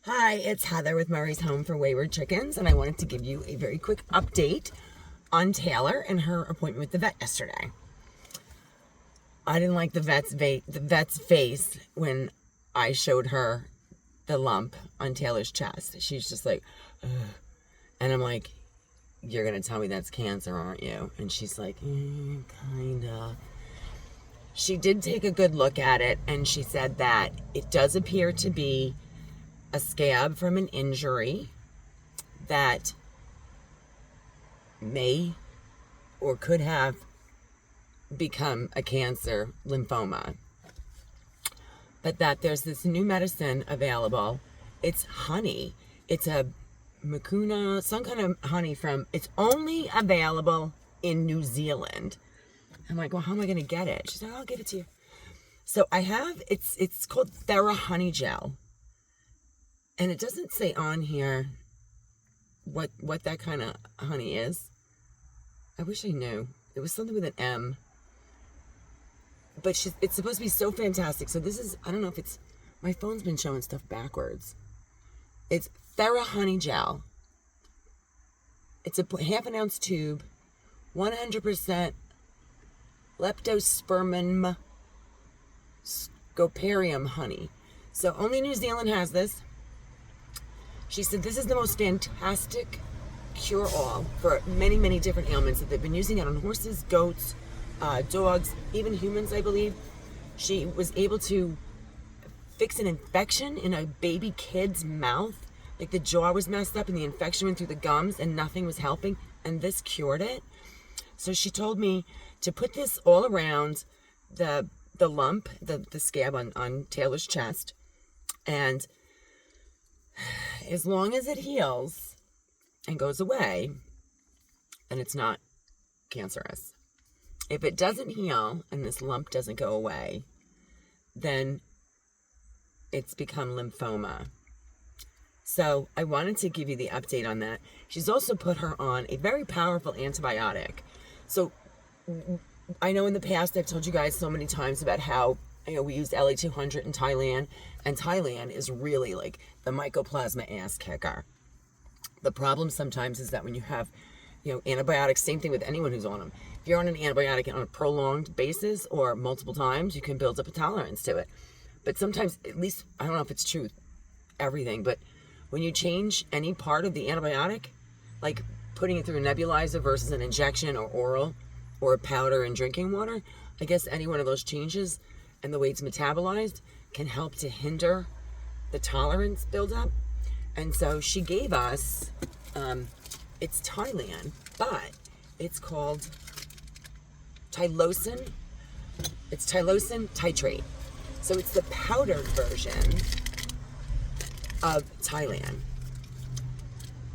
Hi, it's Heather with Murray's Home for Wayward Chickens, and I wanted to give you a very quick update on Taylor and her appointment with the vet yesterday. I didn't like the vet's face when I showed her the lump on Taylor's chest. She's just like, ugh. And I'm like, you're going to tell me that's cancer, aren't you? And she's like, kinda. She did take a good look at it, and she said that it does appear to be a scab from an injury that may or could have become a cancer, lymphoma. But that there's this new medicine available. It's honey. It's a mucuna, some kind of honey it's only available in New Zealand. I'm like, well, how am I going to get it? She's like, I'll give it to you. So I have, it's called Thera Honey Gel. And it doesn't say on here what that kind of honey is. I wish I knew. It was something with an M. But it's supposed to be so fantastic. So this is, I don't know if it's, my phone's been showing stuff backwards. It's Thera Honey Gel. It's a half an ounce tube, 100% Leptospermum scoparium honey. So only New Zealand has this. She said this is the most fantastic cure-all for many, many different ailments that they've been using it on horses, goats, dogs, even humans, I believe. She was able to fix an infection in a baby kid's mouth. Like the jaw was messed up and the infection went through the gums and nothing was helping, and this cured it. So she told me to put this all around the lump, the scab on Taylor's chest, and as long as it heals and goes away, then it's not cancerous. If it doesn't heal and this lump doesn't go away, then it's become lymphoma. So I wanted to give you the update on that. She's also put her on a very powerful antibiotic. So I know in the past I've told you guys so many times about how we used LA200 in Thailand, and Thailand is really like the mycoplasma ass kicker. The problem sometimes is that when you have, antibiotics, same thing with anyone who's on them. If you're on an antibiotic on a prolonged basis or multiple times, you can build up a tolerance to it. But sometimes, at least, I don't know if it's true, everything, but when you change any part of the antibiotic, like putting it through a nebulizer versus an injection or oral or powder in drinking water, I guess any one of those changes and the way it's metabolized can help to hinder the tolerance buildup. And so she gave us, it's Thailand, but it's called Tylosin. It's Tylosin titrate. So it's the powdered version of Thailand.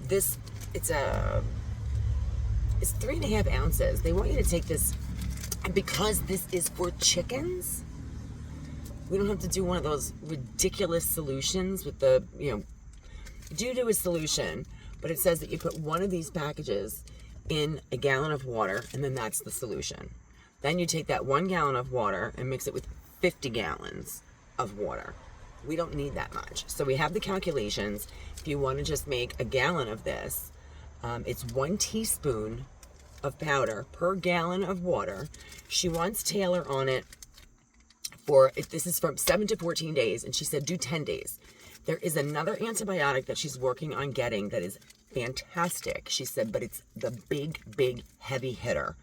It's 3.5 ounces. They want you to take this, and because this is for chickens, we don't have to do one of those ridiculous solutions with the, do a solution, but it says that you put one of these packages in a gallon of water, and then that's the solution. Then you take that 1 gallon of water and mix it with 50 gallons of water. We don't need that much. So we have the calculations. If you want to just make a gallon of this, it's 1 teaspoon of powder per gallon of water. She wants Taylor on it this is from 7 to 14 days, and she said do 10 days. There is another antibiotic that she's working on getting that is fantastic, she said, but it's the big heavy hitter,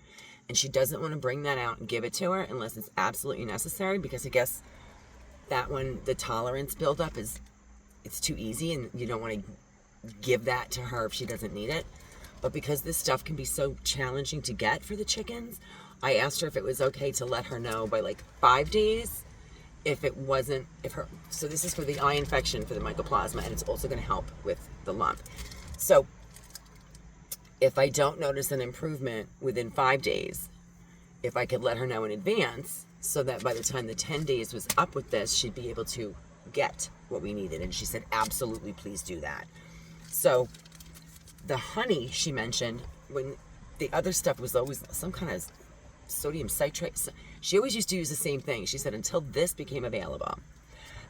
and she doesn't want to bring that out and give it to her unless it's absolutely necessary, because I guess that one, the tolerance buildup it's too easy, and you don't want to give that to her if she doesn't need it. But because this stuff can be so challenging to get for the chickens, I asked her if it was okay to let her know by like 5 days so this is for the eye infection for the mycoplasma, and it's also going to help with the lump. So if I don't notice an improvement within 5 days, if I could let her know in advance so that by the time the 10 days was up with this, she'd be able to get what we needed. And she said, absolutely, please do that. So the honey she mentioned, when the other stuff was always some kind of sodium citrate. She always used to use the same thing. She said until this became available.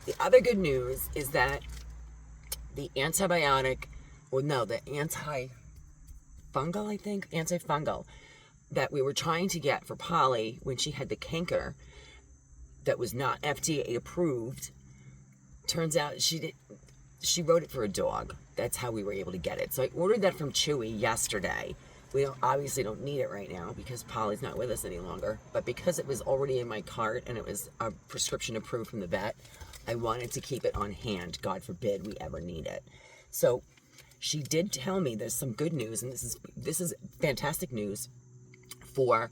The other good news is that the antibiotic, or no, the antifungal, I think, antifungal that we were trying to get for Polly when she had the canker that was not FDA approved. Turns out she wrote it for a dog. That's how we were able to get it. So I ordered that from Chewy yesterday. We obviously don't need it right now because Polly's not with us any longer. But because it was already in my cart and it was a prescription approved from the vet, I wanted to keep it on hand. God forbid we ever need it. So she did tell me there's some good news, and this is fantastic news for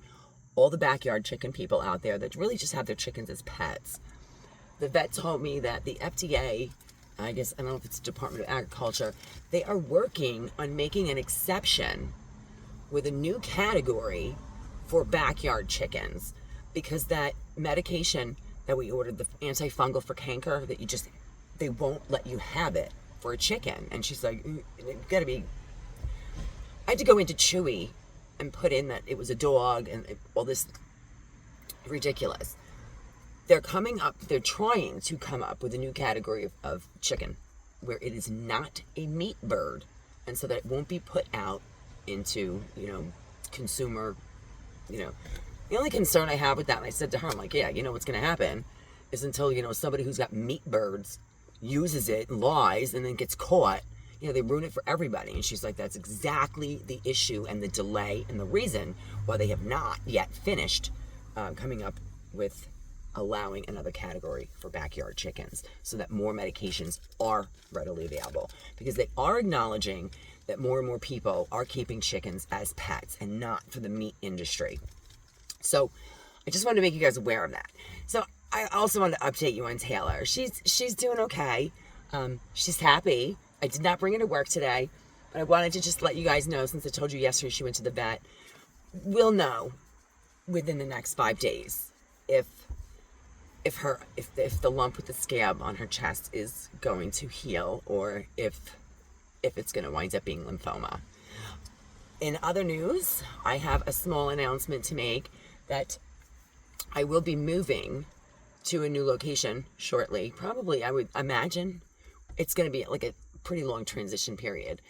all the backyard chicken people out there that really just have their chickens as pets. The vet told me that the FDA, I guess, I don't know if it's Department of Agriculture, they are working on making an exception with a new category for backyard chickens, because that medication that we ordered, the antifungal for canker, that they won't let you have it for a chicken. And she's like, it's gotta be, I had to go into Chewy and put in that it was a dog and all this ridiculous. They're trying to come up with a new category of chicken where it is not a meat bird, and so that it won't be put out into, consumer, the only concern I have with that, and I said to her, I'm like, yeah, what's going to happen is until, somebody who's got meat birds uses it, lies, and then gets caught, they ruin it for everybody. And she's like, that's exactly the issue and the delay and the reason why they have not yet finished coming up with allowing another category for backyard chickens, so that more medications are readily available, because they are acknowledging that more and more people are keeping chickens as pets and not for the meat industry. So I just wanted to make you guys aware of that. So I also wanted to update you on Taylor. She's doing okay. She's happy. I did not bring her to work today, but I wanted to just let you guys know, since I told you yesterday she went to the vet. We'll know within the next 5 days if the lump with the scab on her chest is going to heal, or if it's going to wind up being lymphoma. In other news, I have a small announcement to make that I will be moving to a new location shortly. Probably, I would imagine it's going to be like a pretty long transition period.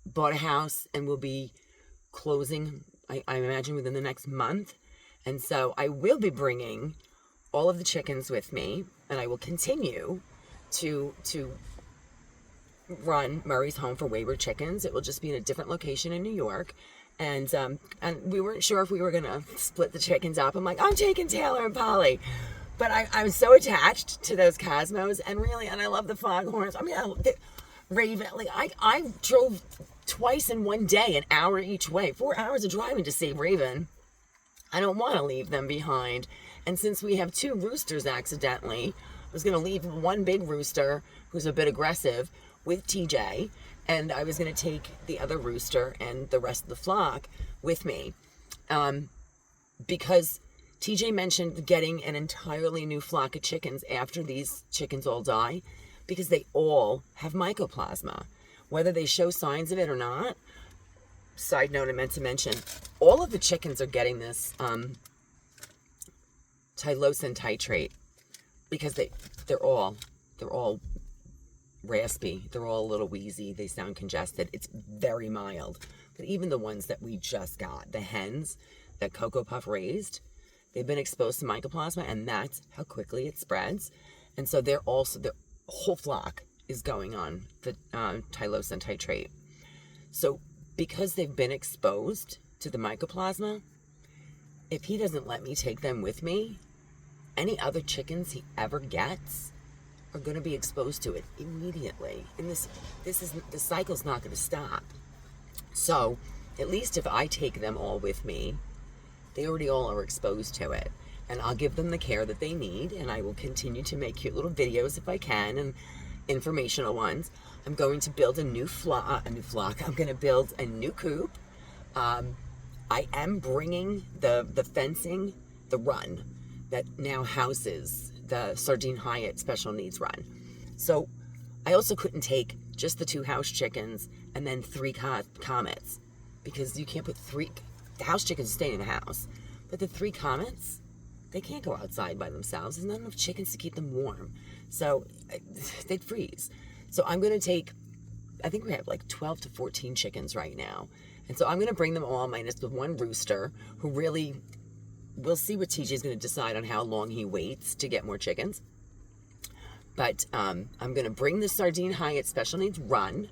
Bought a house and will be closing, I imagine, within the next month. And so I will be bringing all of the chickens with me, and I will continue to run Murray's Home for Wayward Chickens. It will just be in a different location in New York. And we weren't sure if we were going to split the chickens up. I'm like, I'm taking Taylor and Polly. But I'm so attached to those Cosmos, and I love the Foghorns. I mean, Raven, I drove twice in one day, an hour each way, 4 hours of driving to see Raven. I don't want to leave them behind. And since we have 2 roosters accidentally, I was going to leave one big rooster who's a bit aggressive with TJ, and I was going to take the other rooster and the rest of the flock with me. Because TJ mentioned getting an entirely new flock of chickens after these chickens all die, because they all have mycoplasma, whether they show signs of it or not. Side note, I meant to mention, all of the chickens are getting this Tylosin titrate, because they're all raspy. They're all a little wheezy. They sound congested. It's very mild. But even the ones that we just got, the hens that Cocoa Puff raised, they've been exposed to mycoplasma, and that's how quickly it spreads. And so their whole flock is going on the Tylosin titrate. So because they've been exposed to the mycoplasma, if he doesn't let me take them with me, any other chickens he ever gets are going to be exposed to it immediately. And the cycle's not going to stop. So at least if I take them all with me, they already all are exposed to it. And I'll give them the care that they need, and I will continue to make cute little videos if I can, and informational ones. I'm going to build a new flock. I'm going to build a new coop. I am bringing the fencing, the run that now houses the Sardine Hyatt special needs run. So I also couldn't take just the 2 house chickens and then 3 comets, because you can't put 3, the house chickens stay in the house, but the 3 comets, they can't go outside by themselves. There's not enough chickens to keep them warm. So they'd freeze. So I'm going to take, I think we have like 12 to 14 chickens right now. And so I'm going to bring them all minus the one rooster who really, we'll see what TJ is going to decide on how long he waits to get more chickens. But I'm going to bring the Sardine Hyatt Special Needs Run,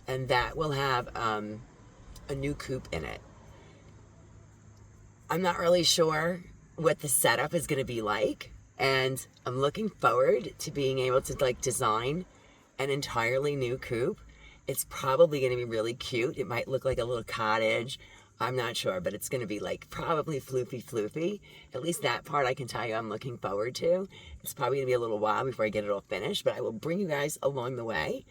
and that will have a new coop in it. I'm not really sure what the setup is going to be like, and I'm looking forward to being able to like design an entirely new coop. It's probably going to be really cute. It might look like a little cottage. I'm not sure, but it's going to be like probably floofy. At least that part I can tell you I'm looking forward to. It's probably going to be a little while before I get it all finished, but I will bring you guys along the way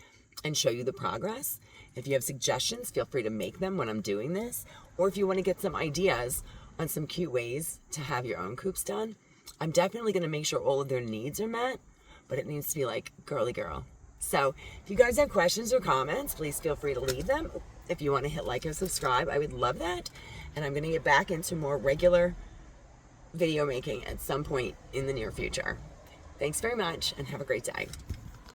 and show you the progress. If you have suggestions, feel free to make them when I'm doing this. Or if you want to get some ideas on some cute ways to have your own coops done, I'm definitely going to make sure all of their needs are met, but it needs to be like girly girl. So if you guys have questions or comments, please feel free to leave them. If you want to hit like or subscribe, I would love that. And I'm going to get back into more regular video making at some point in the near future. Thanks very much and have a great day.